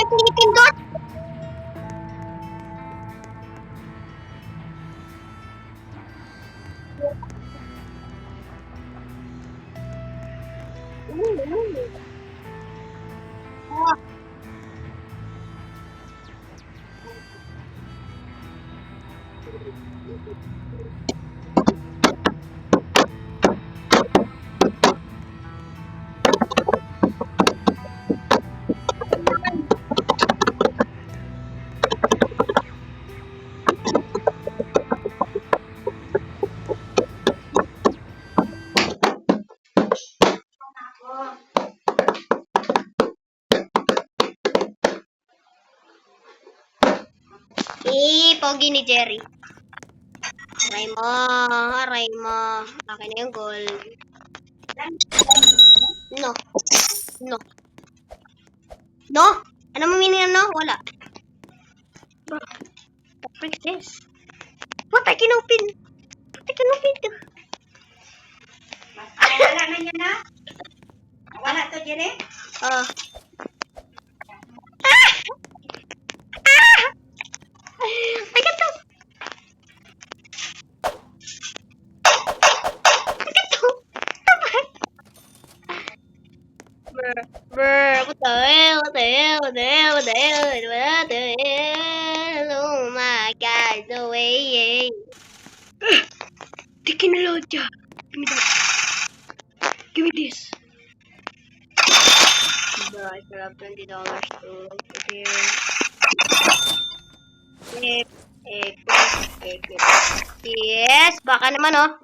may pinipindot? Pogi ni Jerry. Aray mo. Akin na yung gold. No. No. No? Ano mo meaning no? Wala. Bro. What the frick is this? What? I can open. Wala na yan na? Wala to, Jerry? I got to. What the hell? Oh my god, no way. Technology. Give me that. Give me this. Bro, I still have $20 to here. Yes, baka naman oh.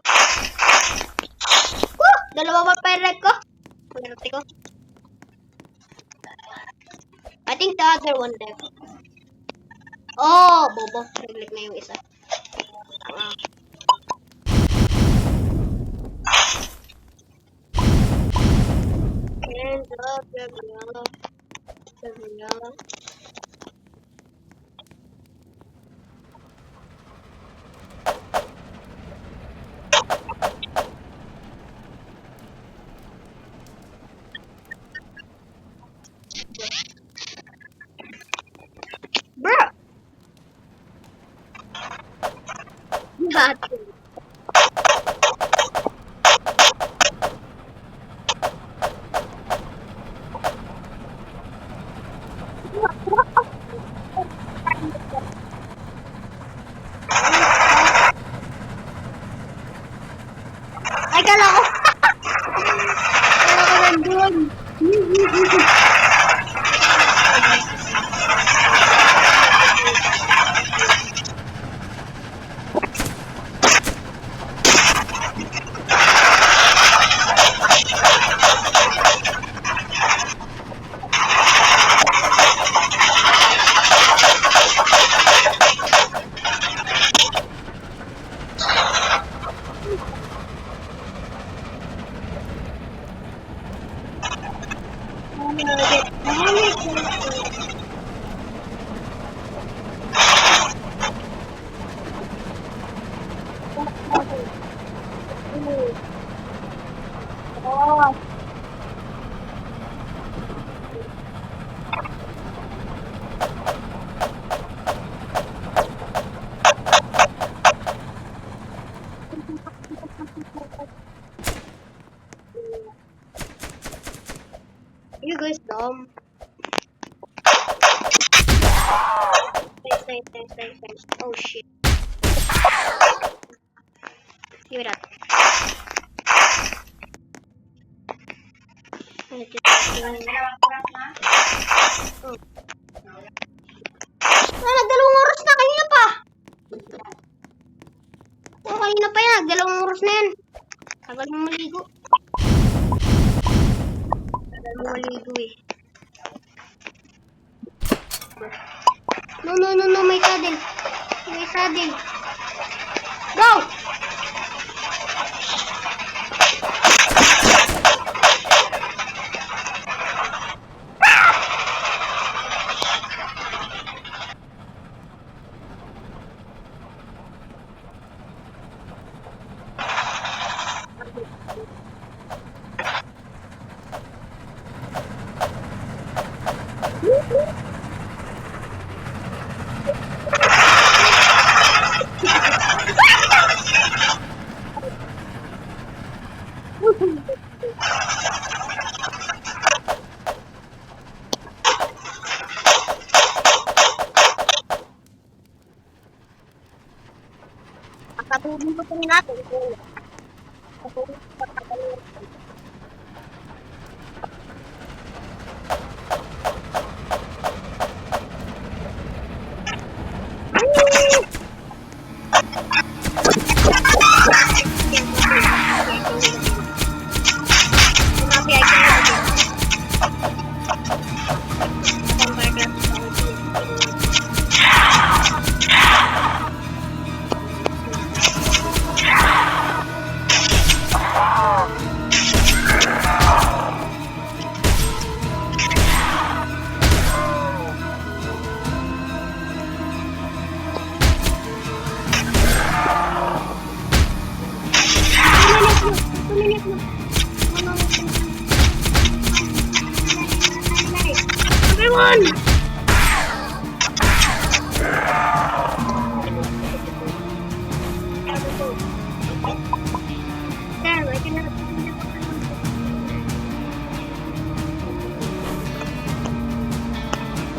Woo! Dalawa pa pirate ko. Pirate ko. I think the other one left. Oh, bobo. Nag-click na yung isa. And bro. Nothing. Ay, kala ko. Kala ko nandun. Oh. You guys dumb. Thanks. Oh shit. Give me that. Nagdalawang oras na kanina pa. Kanina pa yan. Nagdalawang oras na yan. Tagal mo maligo. Eh. No. May saddle. Go! Bubutuhin natin. Everyone! Damn, I cannot.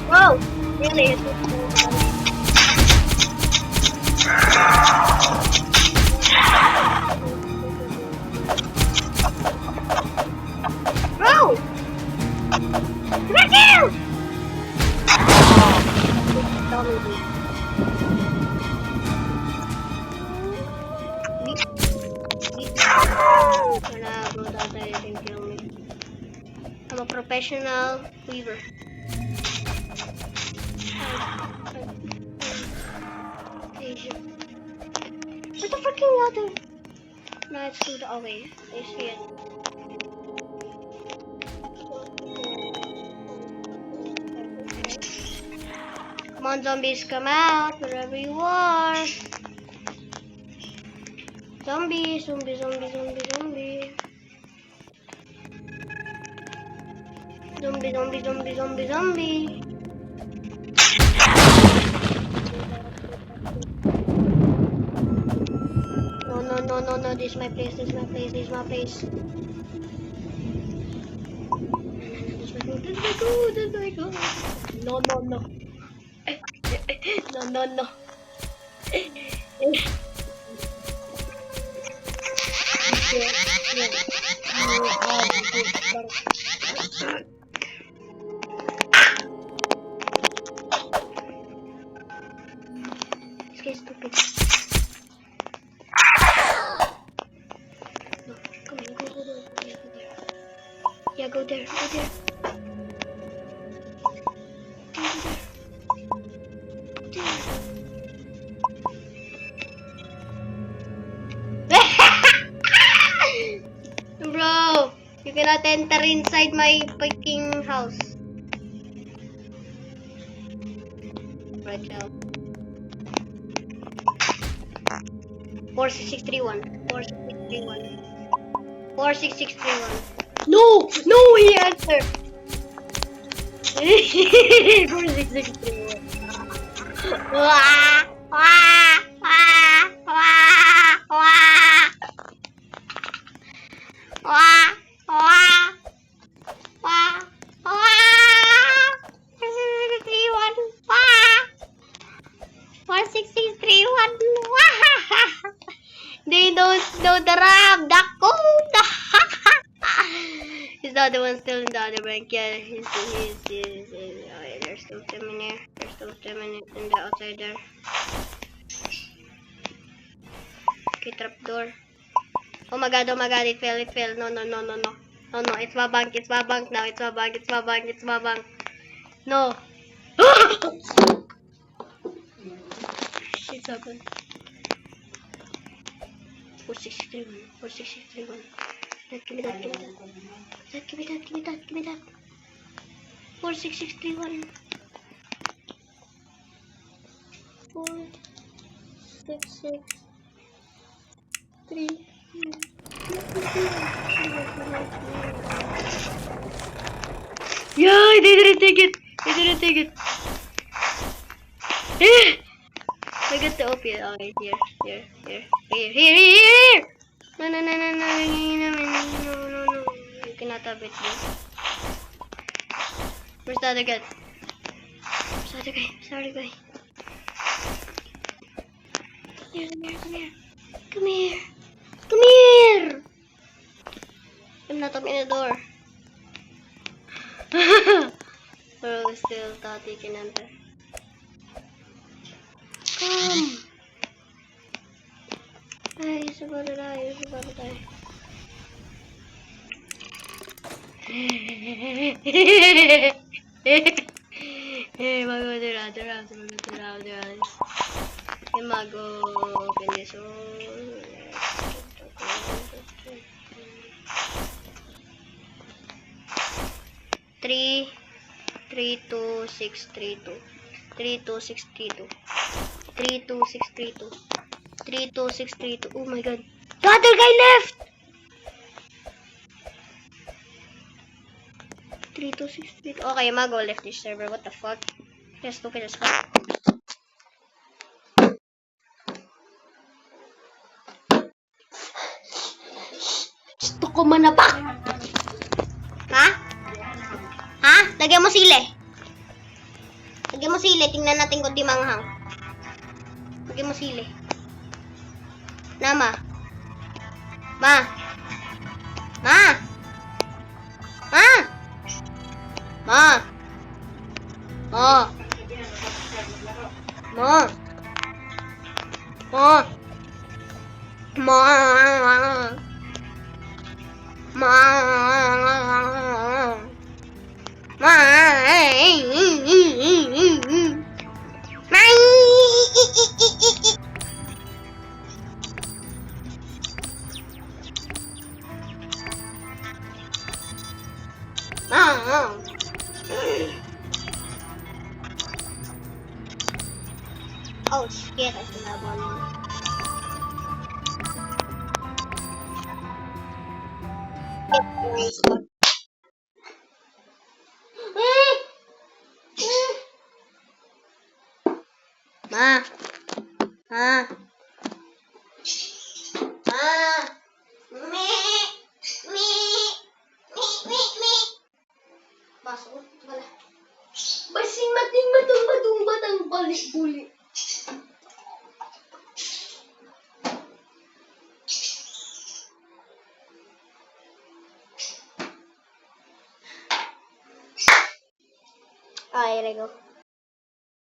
Whoa! Really? Bro! Right here! I'm a professional weaver. Where's the freaking water? No, it's too away. I see it. Come on, zombies, come out wherever you are. Zombie, zombie, zombie, zombie, zombie. Zombie, zombie, zombie, zombie, zombie. No, no, no, no, no. This is my place. This is my place. This is my place. This is my god. No, no, no. No, no, no. This guy's stupid. No, come on, go there. Yeah, go there. Go there. Bro, you cannot enter inside my freaking house. Right now. 46631. 46631. 46631. No! No, he answered! 46631. Wah! Wah! Wah! Wah! Wah! Wah! Wah! Wah! Wah! 46631. Wah! 46631. Wah! They don't know the rap. The code. He's the other one still in the other bank. Yeah, he's oh, yeah, there's still 10 in there. There's still 10 in the outside there. Okay, trapdoor. Oh my god, it fell, No, no, no, no, no. No, no, it's my bank now. It's my bank. No. Shit's happened. 46631. Give me that. 46631. 46631. Yeah, they didn't take it. I got the opiate. Okay, here. No. You cannot have it. Where's the other guy? Here. Come here. Come here. I'm not opening the door. Bro, still Tati can enter. Come. Ay, he's about to die. He's about to die. Mago, the house. Mago, open this door. 3, 3, 2, 6, 3, 2. 3, 2, 6, 3, 2. 3, 2, 6, 3, 2. 3, 2, 6, 3, 2. Oh my god. The other guy left! 3, 2, 6, 3, 2. Okay, Mago left this server. What the fuck? You're stupid as fuck. Gusto ko manapak! Ha? Ha? Lagyan mo sili. Lagyan mo sili. Tingnan natin kung di manghang. Lagyan mo sili. Nama. Ma. Ma. Ma. Ma. Ma. Ma. Ma. Ma. Ma. Oh shit, I still have one more. Ma. Ma. Ma. Me. Me. Me. Pasok. Wala. Basing mating batang balik buli.